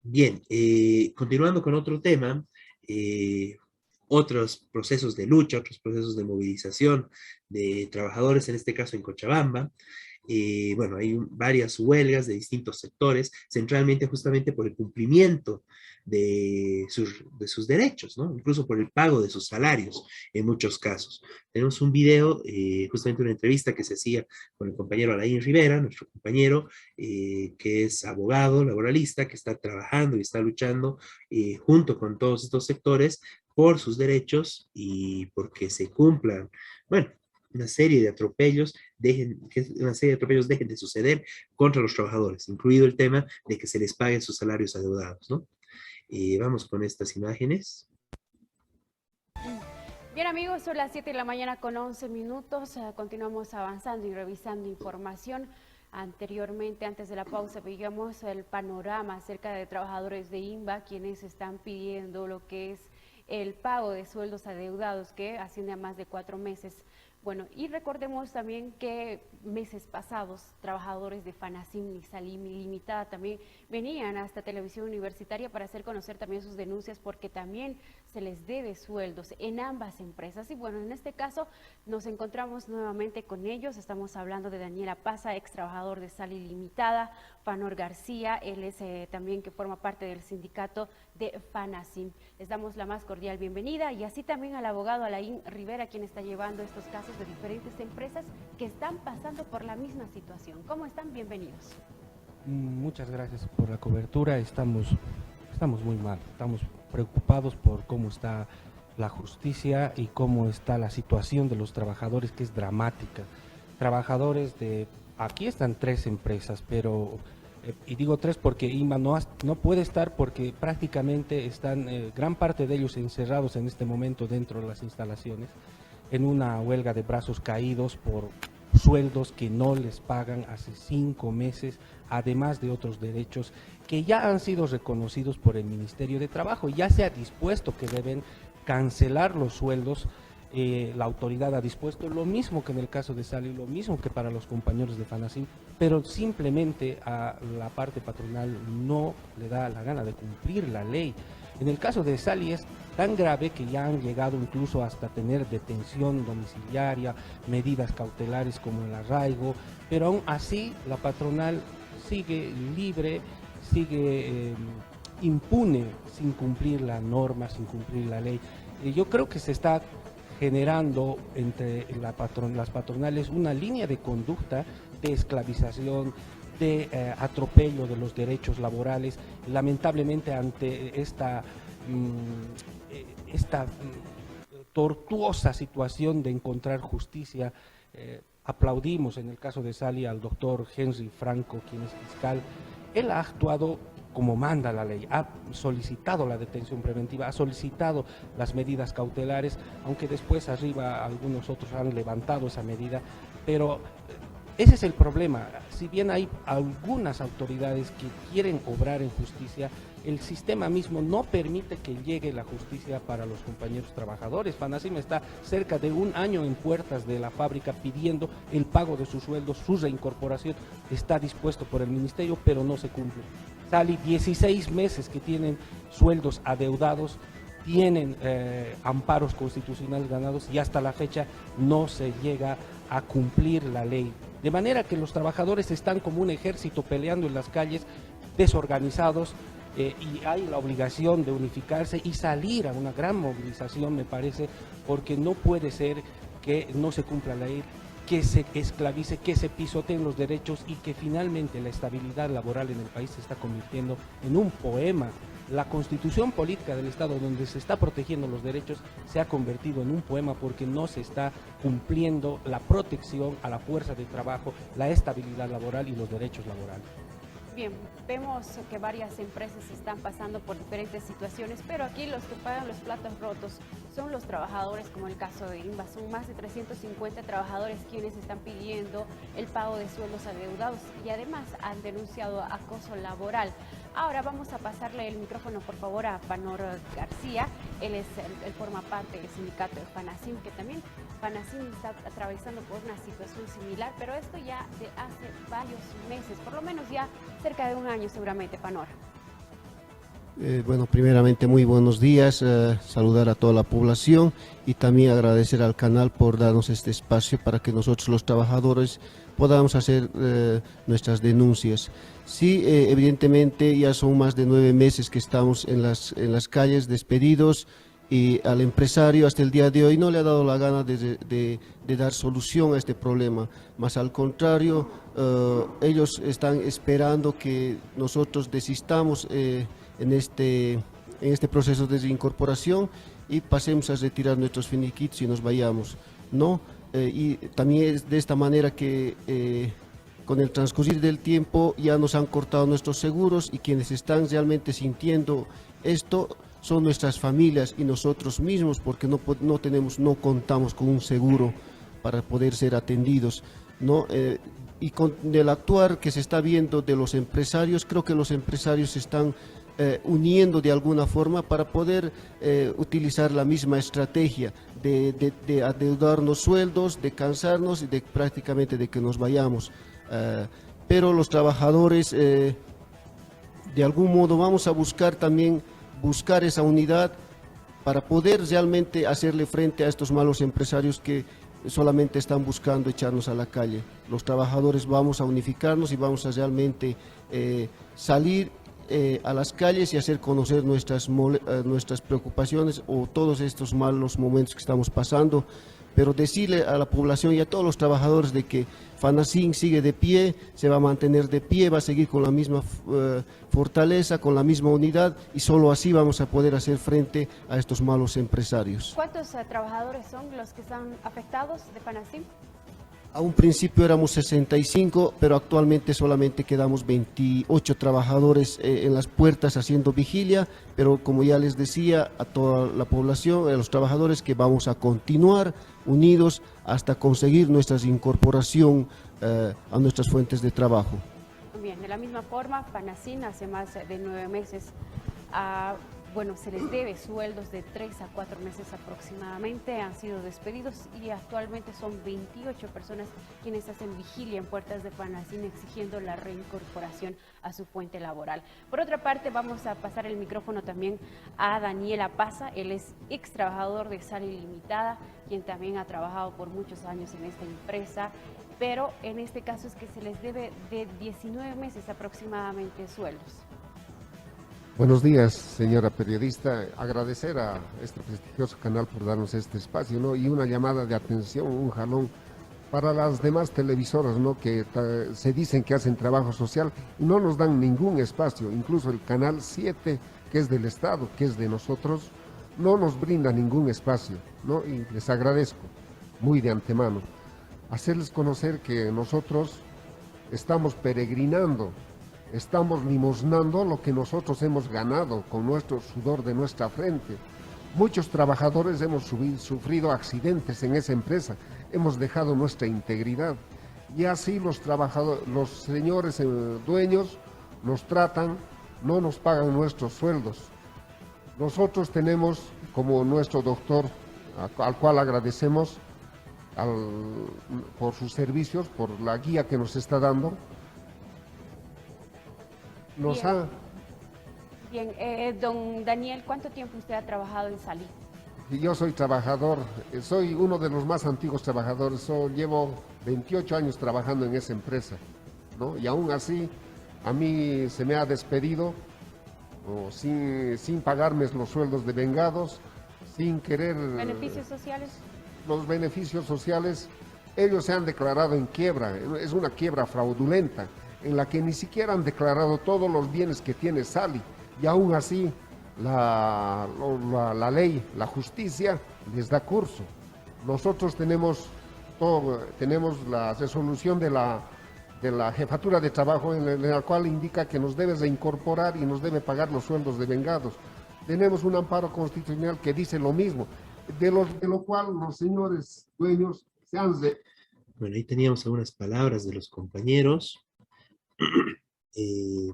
Bien, continuando con otro tema, eh, otros procesos de lucha, otros procesos de movilización de trabajadores, en este caso en Cochabamba. Bueno, hay varias huelgas de distintos sectores, centralmente justamente por el cumplimiento de sus derechos, ¿no? Incluso por el pago de sus salarios en muchos casos. Tenemos un video, justamente una entrevista que se hacía con el compañero Alain Rivera, nuestro compañero, que es abogado laboralista, que está trabajando y está luchando junto con todos estos sectores por sus derechos y porque se cumplan, bueno, una serie de atropellos, que una serie de atropellos dejen de suceder contra los trabajadores, incluido el tema de que se les paguen sus salarios adeudados, ¿no? Vamos con estas imágenes. Bien amigos, son las 7 de la mañana con 11 minutos. Continuamos avanzando y revisando información. Anteriormente, antes de la pausa, veíamos el panorama acerca de trabajadores de INVA, quienes están pidiendo lo que es el pago de sueldos adeudados, que asciende a más de 4 meses. Bueno, y recordemos también que meses pasados, trabajadores de Fanacim y Salim Limitada también venían hasta Televisión Universitaria para hacer conocer también sus denuncias, porque también se les debe sueldos en ambas empresas. Y bueno, en este caso nos encontramos nuevamente con ellos. Estamos hablando de Daniela Paza, ex trabajador de Salim Limitada, Fanor García, él es también que forma parte del sindicato de Fanacim. Les damos la más cordial bienvenida, y así también al abogado Alain Rivera, quien está llevando estos casos de diferentes empresas que están pasando por la misma situación. ¿Cómo están? Bienvenidos. Muchas gracias por la cobertura. Estamos muy mal, estamos preocupados por cómo está la justicia y cómo está la situación de los trabajadores, que es dramática. Trabajadores de, aquí están 3 empresas, pero, y digo 3 porque IMA no puede estar, porque prácticamente están gran parte de ellos encerrados en este momento dentro de las instalaciones, en una huelga de brazos caídos por sueldos que no les pagan hace 5 meses, además de otros derechos que ya han sido reconocidos por el Ministerio de Trabajo. Ya se ha dispuesto que deben cancelar los sueldos, la autoridad ha dispuesto lo mismo que en el caso de Sali, lo mismo que para los compañeros de Fanacim, pero simplemente a la parte patronal no le da la gana de cumplir la ley. En el caso de Sali es tan grave que ya han llegado incluso hasta tener detención domiciliaria, medidas cautelares como el arraigo, pero aún así la patronal sigue libre, sigue impune, sin cumplir la norma, sin cumplir la ley. Yo creo que se está generando entre las patronales una línea de conducta de esclavización, de atropello de los derechos laborales. Lamentablemente, ante esta tortuosa situación de encontrar justicia, aplaudimos en el caso de Sali al doctor Henry Franco, quien es fiscal. Él ha actuado como manda la ley, ha solicitado la detención preventiva, ha solicitado las medidas cautelares, aunque después arriba algunos otros han levantado esa medida, pero ese es el problema. Si bien hay algunas autoridades que quieren obrar en justicia, el sistema mismo no permite que llegue la justicia para los compañeros trabajadores. Fanacim está cerca de 1 año en puertas de la fábrica pidiendo el pago de sus sueldos, su reincorporación. Está dispuesto por el ministerio, pero no se cumple. Sali 16 meses que tienen sueldos adeudados, tienen amparos constitucionales ganados, y hasta la fecha no se llega a cumplir la ley. De manera que los trabajadores están como un ejército peleando en las calles, desorganizados, y hay la obligación de unificarse y salir a una gran movilización, me parece, porque no puede ser que no se cumpla la ley, que se esclavice, que se pisoteen los derechos, y que finalmente la estabilidad laboral en el país se está convirtiendo en un poema. La constitución política del Estado, donde se está protegiendo los derechos, se ha convertido en un poema, porque no se está cumpliendo la protección a la fuerza de trabajo, la estabilidad laboral y los derechos laborales. Bien, vemos que varias empresas están pasando por diferentes situaciones, pero aquí los que pagan los platos rotos son los trabajadores, como el caso de INVA. Son más de 350 trabajadores quienes están pidiendo el pago de sueldos adeudados y además han denunciado acoso laboral. Ahora vamos a pasarle el micrófono, por favor, a Panor García. Él forma parte del sindicato de FANACIM, que también FANACIM está atravesando por una situación similar, pero esto ya de hace varios meses, por lo menos ya cerca de un año seguramente, Panor. Bueno, primeramente muy buenos días, saludar a toda la población y también agradecer al canal por darnos este espacio para que nosotros los trabajadores podamos hacer nuestras denuncias. Sí, evidentemente ya son más de 9 meses que estamos en las calles despedidos y al empresario hasta el día de hoy no le ha dado la gana de dar solución a este problema, más al contrario, ellos están esperando que nosotros desistamos en este proceso de desincorporación y pasemos a retirar nuestros finiquitos y nos vayamos, ¿no? Y también es de esta manera que con el transcurrir del tiempo ya nos han cortado nuestros seguros y quienes están realmente sintiendo esto son nuestras familias y nosotros mismos, porque no contamos con un seguro para poder ser atendidos, ¿no? Y con el actuar que se está viendo de los empresarios, creo que los empresarios se están uniendo de alguna forma para poder utilizar la misma estrategia de adeudarnos sueldos, de cansarnos y prácticamente de que nos vayamos. Pero los trabajadores, de algún modo, vamos a buscar esa unidad para poder realmente hacerle frente a estos malos empresarios que solamente están buscando echarnos a la calle. Los trabajadores vamos a unificarnos y vamos a realmente salir a las calles y hacer conocer nuestras preocupaciones o todos estos malos momentos que estamos pasando, pero decirle a la población y a todos los trabajadores de que FANACIM sigue de pie, se va a mantener de pie, va a seguir con la misma fortaleza, con la misma unidad y solo así vamos a poder hacer frente a estos malos empresarios. ¿Cuántos trabajadores son los que están afectados de FANACIM? A un principio éramos 65, pero actualmente solamente quedamos 28 trabajadores en las puertas haciendo vigilia, pero como ya les decía a toda la población, a los trabajadores, que vamos a continuar unidos hasta conseguir nuestra incorporación a nuestras fuentes de trabajo. Bien, de la misma forma, FANACIM hace más de 9 meses se les debe sueldos de 3 a 4 meses aproximadamente, han sido despedidos y actualmente son 28 personas quienes hacen vigilia en puertas de FANACIM exigiendo la reincorporación a su fuente laboral. Por otra parte, vamos a pasar el micrófono también a Daniela Paza. Él es ex trabajador de Sal Ilimitada, quien también ha trabajado por muchos años en esta empresa, pero en este caso es que se les debe de 19 meses aproximadamente sueldos. Buenos días, señora periodista. Agradecer a este prestigioso canal por darnos este espacio, ¿no? Y una llamada de atención, un jalón para las demás televisoras, ¿no? Que se dicen que hacen trabajo social y no nos dan ningún espacio. Incluso el canal 7, que es del Estado, que es de nosotros, no nos brinda ningún espacio, ¿no? Y les agradezco muy de antemano. Hacerles conocer que nosotros estamos peregrinando, estamos limosnando lo que nosotros hemos ganado con nuestro sudor de nuestra frente. Muchos trabajadores hemos sufrido accidentes en esa empresa, hemos dejado nuestra integridad y así los señores dueños nos tratan, no nos pagan nuestros sueldos. Nosotros tenemos como nuestro doctor, al cual agradecemos por sus servicios, por la guía que nos está dando. Bien, don Daniel, ¿cuánto tiempo usted ha trabajado en Salí? Yo soy trabajador, soy uno de los más antiguos trabajadores, llevo 28 años trabajando en esa empresa, ¿no? Y aún así, a mí se me ha despedido sin pagarme los sueldos de vengados, sin querer... ¿Beneficios sociales? Los beneficios sociales, ellos se han declarado en quiebra, es una quiebra fraudulenta, en la que ni siquiera han declarado todos los bienes que tiene Sali, y aún así la ley, la justicia les da curso. Nosotros tenemos la resolución de la jefatura de trabajo en la cual indica que nos debe reincorporar y nos debe pagar los sueldos de vengados. Tenemos un amparo constitucional que dice lo mismo. de lo cual los señores dueños se han... Bueno, ahí teníamos algunas palabras de los compañeros. Eh,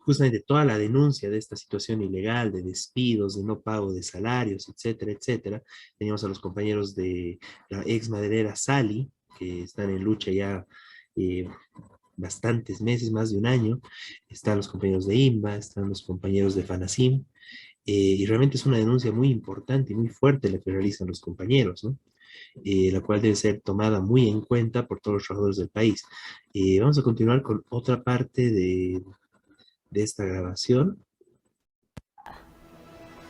Justamente toda la denuncia de esta situación ilegal, de despidos, de no pago de salarios, etcétera, etcétera. Teníamos a los compañeros de la ex maderera Sali, que están en lucha ya eh, bastantes meses, más de un año. Están los compañeros de INBA, están los compañeros de FANASIM, y realmente es una denuncia muy importante y muy fuerte la que realizan los compañeros, ¿no? La cual debe ser tomada muy en cuenta por todos los trabajadores del país. Vamos a continuar con otra parte de esta grabación.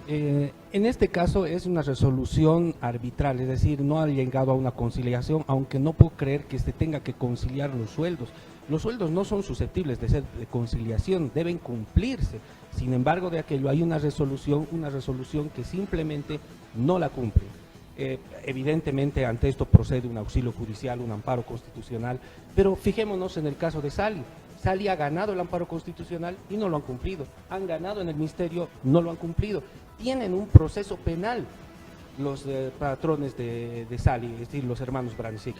En este caso es una resolución arbitral, es decir, no ha llegado a una conciliación, aunque no puedo creer que se tenga que conciliar los sueldos. Los sueldos no son susceptibles de ser de conciliación, deben cumplirse. Sin embargo, de aquello hay una resolución que simplemente no la cumple. Evidentemente, ante esto procede un auxilio judicial, un amparo constitucional, pero fijémonos en el caso de Sali. Sali ha ganado el amparo constitucional y no lo han cumplido. Han ganado en el ministerio, no lo han cumplido. Tienen un proceso penal los patrones de Sali, es decir, los hermanos Brancic.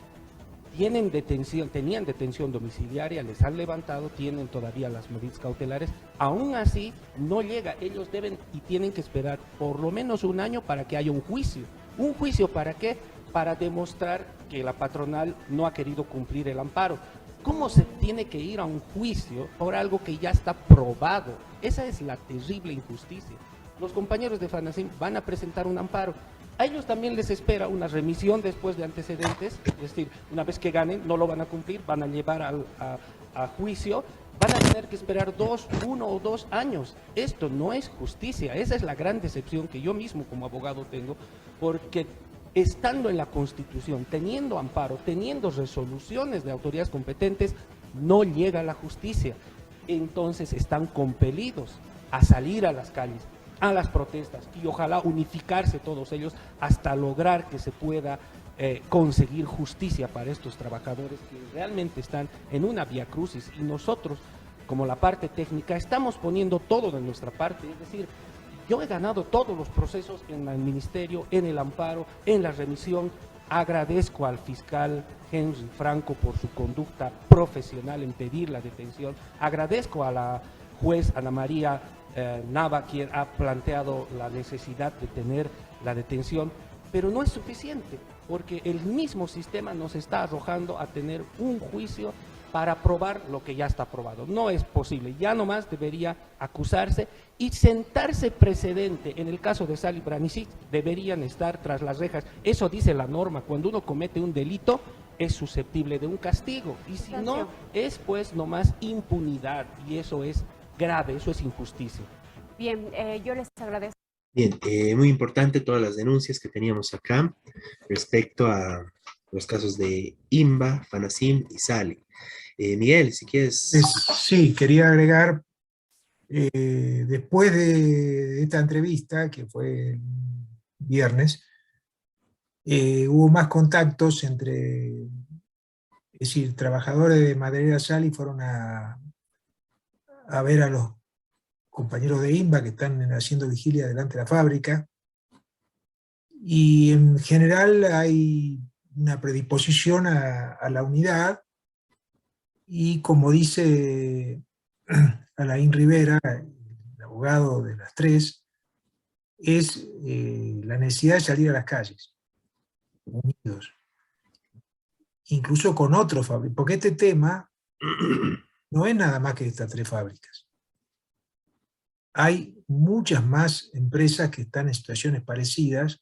Tenían detención domiciliaria, les han levantado, tienen todavía las medidas cautelares. Aún así, no llega. Ellos deben y tienen que esperar por lo menos un año para que haya un juicio. ¿Un juicio para qué? Para demostrar que la patronal no ha querido cumplir el amparo. ¿Cómo se tiene que ir a un juicio por algo que ya está probado? Esa es la terrible injusticia. Los compañeros de FANASIM van a presentar un amparo. A ellos también les espera una remisión después de antecedentes, es decir, una vez que ganen no lo van a cumplir, van a llevar a juicio, van a tener que esperar 1 o 2 años. Esto no es justicia, esa es la gran decepción que yo mismo como abogado tengo, porque estando en la Constitución, teniendo amparo, teniendo resoluciones de autoridades competentes, no llega la justicia. Entonces están compelidos a salir a las calles, a las protestas, y ojalá unificarse todos ellos hasta lograr que se pueda conseguir justicia para estos trabajadores que realmente están en una vía crucis, y nosotros, como la parte técnica, estamos poniendo todo de nuestra parte. Es decir, yo he ganado todos los procesos en el ministerio, en el amparo, en la remisión. Agradezco al fiscal Henry Franco por su conducta profesional en pedir la detención. Agradezco a la juez Ana María Nava, quien ha planteado la necesidad de tener la detención, pero no es suficiente, porque el mismo sistema nos está arrojando a tener un juicio para probar lo que ya está probado. No es posible, ya nomás debería acusarse y sentarse precedente. En el caso de Sali Brancic deberían estar tras las rejas. Eso dice la norma: cuando uno comete un delito es susceptible de un castigo, y si no, es pues nomás impunidad, y eso es grave, eso es injusticia. Bien, yo les agradezco. Bien, muy importante todas las denuncias que teníamos acá respecto a los casos de INBA, FANASIM y Sali. Miguel, si quieres... Sí, quería agregar, después de esta entrevista, que fue el viernes, hubo más contactos entre, es decir, trabajadores de Maderera Sali fueron a ver a los compañeros de INBA que están haciendo vigilia delante de la fábrica, y en general hay una predisposición a la unidad, y como dice Alain Rivera, el abogado de las tres, es la necesidad de salir a las calles, unidos, incluso con otros fábricas, porque este tema no es nada más que estas 3 fábricas. Hay muchas más empresas que están en situaciones parecidas,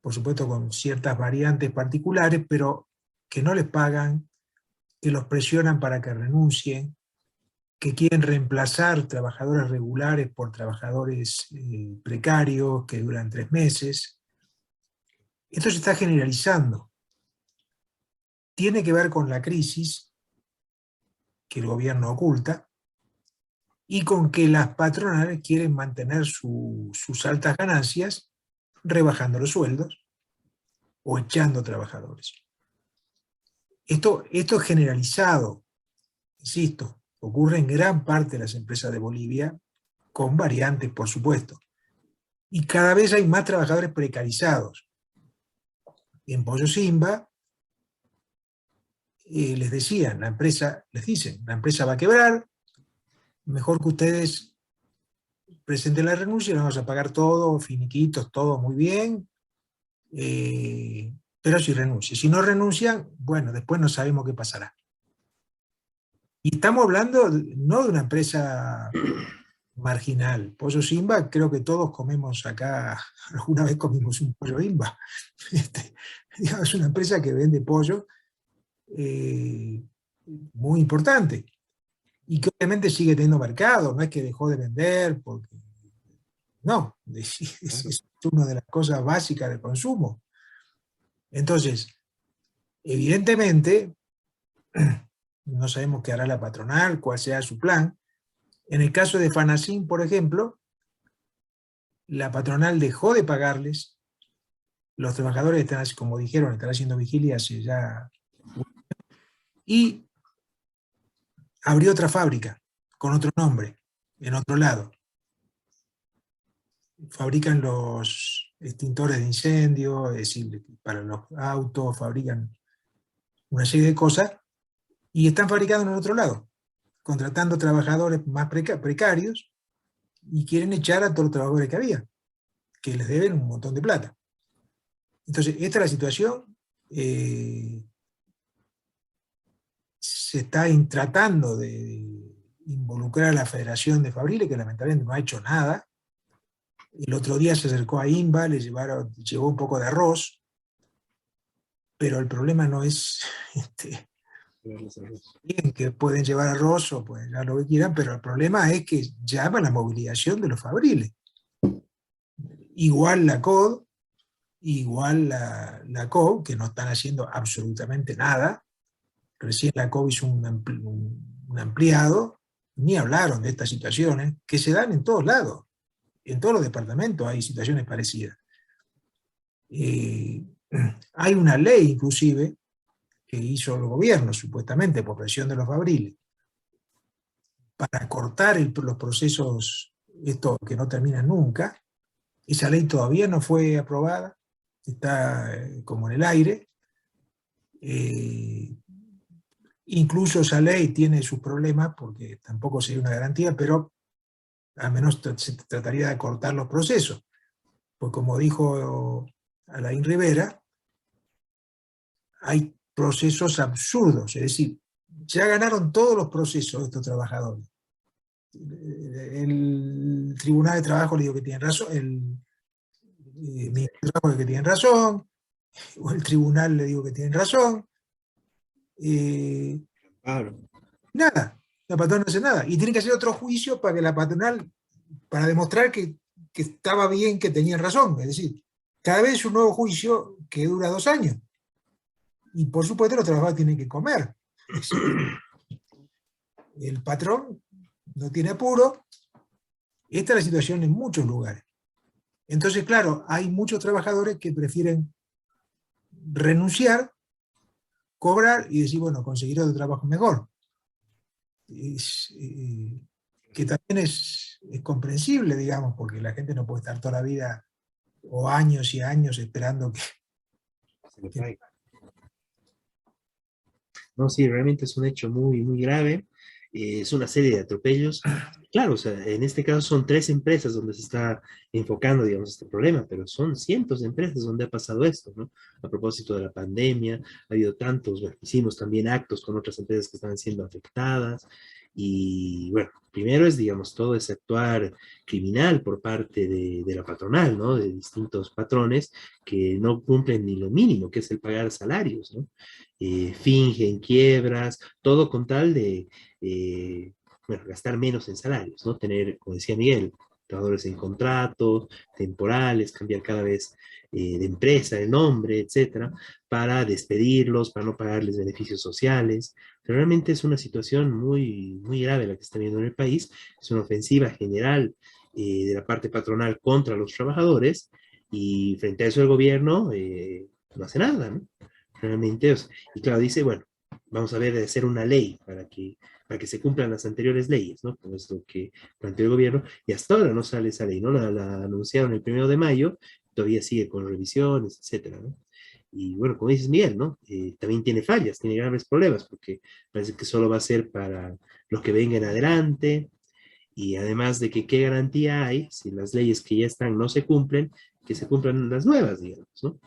por supuesto con ciertas variantes particulares, pero que no les pagan, que los presionan para que renuncien, que quieren reemplazar trabajadores regulares por trabajadores precarios que duran 3 meses. Esto se está generalizando. Tiene que ver con la crisis que el gobierno oculta, y con que las patronales quieren mantener sus altas ganancias rebajando los sueldos o echando trabajadores. Esto es generalizado, insisto, ocurre en gran parte de las empresas de Bolivia, con variantes, por supuesto. y cada vez hay más trabajadores precarizados. En Pollo Simba les decían, les dicen, la empresa va a quebrar, mejor que ustedes presenten la renuncia, le vamos a pagar todo, finiquitos, todo muy bien, pero si renuncia. Si no renuncian, bueno, después no sabemos qué pasará. Y estamos hablando no de una empresa marginal. Pollo Simba, creo que todos comemos acá, alguna vez comimos un pollo Imba. Es una empresa que vende pollo muy importante y que obviamente sigue teniendo mercado, no es que dejó de vender, porque no, es una de las cosas básicas del consumo. Entonces, evidentemente, no sabemos qué hará la patronal, cuál sea su plan. En el caso de Fanacin, por ejemplo, la patronal dejó de pagarles, los trabajadores están, como dijeron, están haciendo vigilia hace ya... Y abrió otra fábrica, con otro nombre, en otro lado. Fabrican los extintores de incendio, es decir, para los autos, fabrican una serie de cosas, y están fabricando en el otro lado, contratando trabajadores más precarios, y quieren echar a todos los trabajadores que había, que les deben un montón de plata. Entonces, esta es la situación. Se está tratando de involucrar a la Federación de Fabriles, que lamentablemente no ha hecho nada. El otro día se acercó a INBA, llevó un poco de arroz, pero el problema no es bien, que pueden llevar arroz o pueden llevar lo que quieran, pero el problema es que llama la movilización de los fabriles. Igual la COD, igual la COB, que no están haciendo absolutamente nada. Recién la COB hizo un ampliado, ni hablaron de estas situaciones, que se dan en todos lados. En todos los departamentos hay situaciones parecidas. Hay una ley, inclusive, que hizo el gobierno, supuestamente, por presión de los fabriles, para cortar los procesos, estos que no terminan nunca. Esa ley todavía no fue aprobada, está como en el aire. Incluso esa ley tiene sus problemas, porque tampoco sería una garantía, pero al menos se trataría de cortar los procesos. Pues como dijo Alain Rivera, hay procesos absurdos, es decir, ya ganaron todos los procesos estos trabajadores. El Tribunal de Trabajo le dijo que tienen razón, el Ministerio de Trabajo que tienen razón, o el Tribunal le dijo que tienen razón. Claro. Nada, la patronal no hace nada. Y tiene que hacer otro juicio para que la patronal, para demostrar que estaba bien, que tenían razón. Es decir, cada vez un nuevo juicio que dura 2 años. Y por supuesto los trabajadores tienen que comer. El patrón no tiene apuro. Esta es la situación en muchos lugares. Entonces, claro, hay muchos trabajadores que prefieren renunciar, cobrar y decir, bueno, conseguir otro trabajo mejor. Que también es comprensible, digamos, porque la gente no puede estar toda la vida o años y años esperando que... Se le caiga. No, sí, realmente es un hecho muy, muy grave. Es una serie de atropellos. Claro, o sea, en este caso son 3 empresas donde se está enfocando, digamos, este problema, pero son cientos de empresas donde ha pasado esto, ¿no? A propósito de la pandemia, ha habido tantos, bueno, hicimos también actos con otras empresas que estaban siendo afectadas, y bueno, primero es, digamos, todo ese actuar criminal por parte de la patronal, ¿no? De distintos patrones que no cumplen ni lo mínimo, que es el pagar salarios, ¿no? Fingen quiebras, todo con tal de bueno, gastar menos en salarios, ¿no? Tener, como decía Miguel, trabajadores en contratos, temporales, cambiar cada vez de empresa, el nombre, etcétera, para despedirlos, para no pagarles beneficios sociales. Pero realmente es una situación muy, muy grave la que está viendo en el país. Es una ofensiva general de la parte patronal contra los trabajadores, y frente a eso el gobierno no hace nada, ¿no? Realmente, y claro, dice, bueno, vamos a ver de hacer una ley para que se cumplan las anteriores leyes, ¿no? Como es lo que planteó el gobierno, y hasta ahora no sale esa ley, ¿no? La anunciaron el 1 de mayo, todavía sigue con revisiones, etcétera, ¿no? Y bueno, como dices, Miguel, ¿no? También tiene fallas, tiene graves problemas, porque parece que solo va a ser para los que vengan adelante, y además de que qué garantía hay si las leyes que ya están no se cumplen, que se cumplan las nuevas, digamos, ¿no?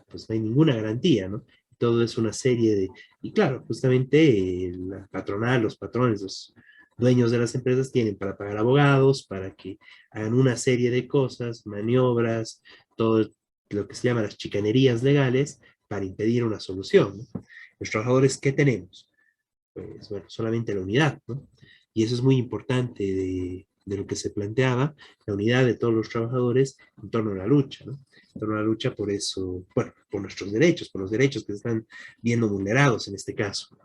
Pues no hay ninguna garantía, ¿no? Todo es una serie de... Y claro, justamente la patronal, los patrones, los dueños de las empresas tienen para pagar abogados, para que hagan una serie de cosas, maniobras, todo lo que se llama las chicanerías legales para impedir una solución, ¿no? Los trabajadores, ¿qué tenemos? Pues bueno, solamente la unidad, ¿no? Y eso es muy importante de lo que se planteaba, la unidad de todos los trabajadores en torno a la lucha, ¿no? En torno a la lucha por eso, bueno, por nuestros derechos, por los derechos que se están viendo vulnerados en este caso.